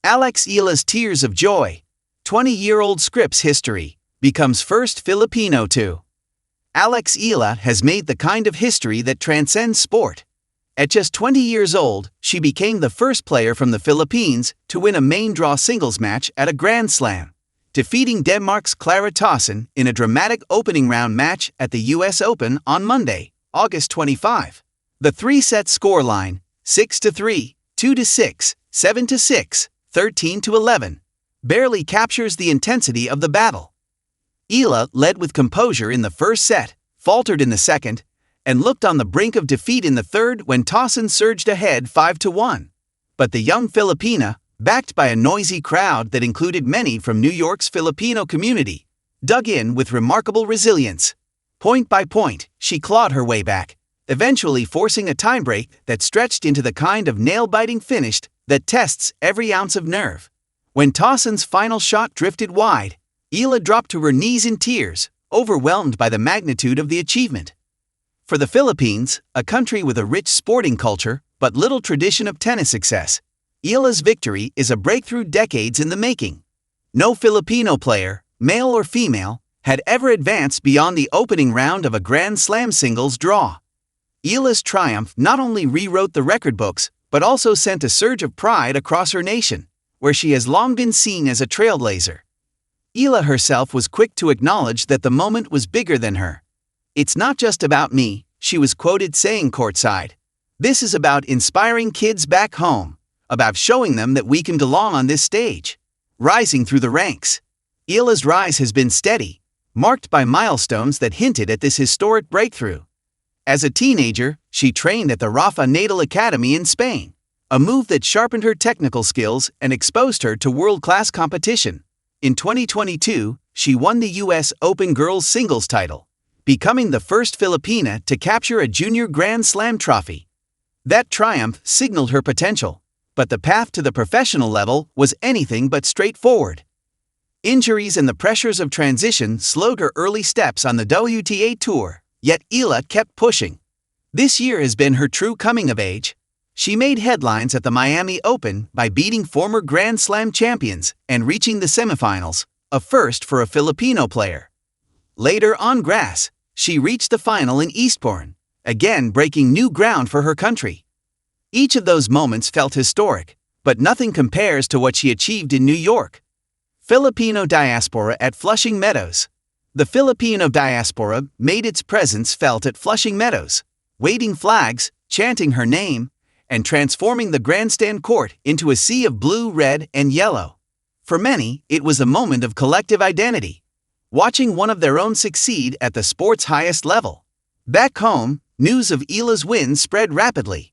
Eala's tears of joy. 20-year-old scripts history becomes first Filipino to. Eala has made the kind of history that transcends sport. At just 20 years old, she became the first player from the Philippines to win a main draw singles match at a Grand Slam, defeating Denmark's Clara Tauson in a dramatic opening round match at the US Open on Monday, August 25. The three-set scoreline, 6-3, 2-6, 7-6, 13-11, barely captures the intensity of the battle. Eala led with composure in the first set, faltered in the second, and looked on the brink of defeat in the third when Tauson surged ahead 5-1. But the young Filipina, backed by a noisy crowd that included many from New York's Filipino community, dug in with remarkable resilience. Point by point, she clawed her way back, eventually forcing a tiebreak that stretched into the kind of nail-biting finish that tests every ounce of nerve. When Tauson's final shot drifted wide, Eala dropped to her knees in tears, overwhelmed by the magnitude of the achievement. For the Philippines, a country with a rich sporting culture but little tradition of tennis success, Eala's victory is a breakthrough decades in the making. No Filipino player, male or female, had ever advanced beyond the opening round of a Grand Slam singles draw. Eala's triumph not only rewrote the record books, but also sent a surge of pride across her nation, where she has long been seen as a trailblazer. Eala herself was quick to acknowledge that the moment was bigger than her. "It's not just about me," she was quoted saying courtside. "This is about inspiring kids back home, about showing them that we can belong on this stage." Rising through the ranks, Eala's rise has been steady, marked by milestones that hinted at this historic breakthrough. As a teenager, she trained at the Rafa Nadal Academy in Spain, a move that sharpened her technical skills and exposed her to world-class competition. In 2022, she won the US Open girls singles title, becoming the first Filipina to capture a junior Grand Slam trophy. That triumph signaled her potential, but the path to the professional level was anything but straightforward. Injuries and the pressures of transition slowed her early steps on the WTA Tour, yet Eala kept pushing. This year has been her true coming of age. She made headlines at the Miami Open by beating former Grand Slam champions and reaching the semifinals, a first for a Filipino player. Later on grass, she reached the final in Eastbourne, again breaking new ground for her country. Each of those moments felt historic, but nothing compares to what she achieved in New York. Filipino diaspora at Flushing Meadows. The Filipino diaspora made its presence felt at Flushing Meadows, waving flags, chanting her name, and transforming the grandstand court into a sea of blue, red, and yellow. For many, it was a moment of collective identity, watching one of their own succeed at the sport's highest level. Back home, news of Eala's win spread rapidly.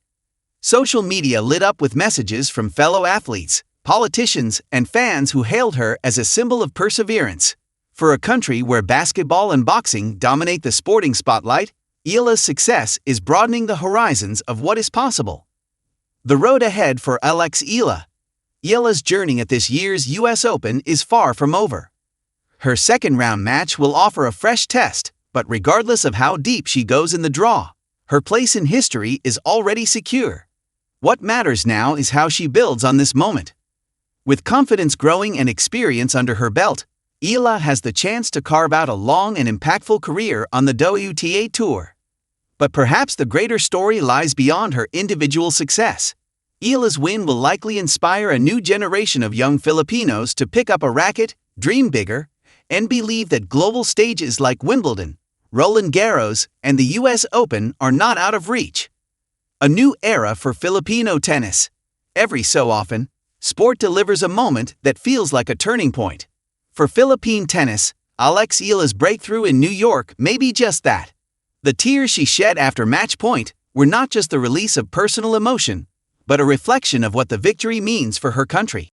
Social media lit up with messages from fellow athletes, politicians, and fans who hailed her as a symbol of perseverance. For a country where basketball and boxing dominate the sporting spotlight, Eala's success is broadening the horizons of what is possible. The road ahead for Eala. Eala's journey at this year's US Open is far from over. Her second-round match will offer a fresh test, but regardless of how deep she goes in the draw, her place in history is already secure. What matters now is how she builds on this moment. With confidence growing and experience under her belt, Eala has the chance to carve out a long and impactful career on the WTA Tour. But perhaps the greater story lies beyond her individual success. Eala's win will likely inspire a new generation of young Filipinos to pick up a racket, dream bigger, and believe that global stages like Wimbledon, Roland Garros, and the US Open are not out of reach. A new era for Filipino tennis. Every so often, sport delivers a moment that feels like a turning point. For Philippine tennis, Eala's breakthrough in New York may be just that. The tears she shed after match point were not just the release of personal emotion, but a reflection of what the victory means for her country.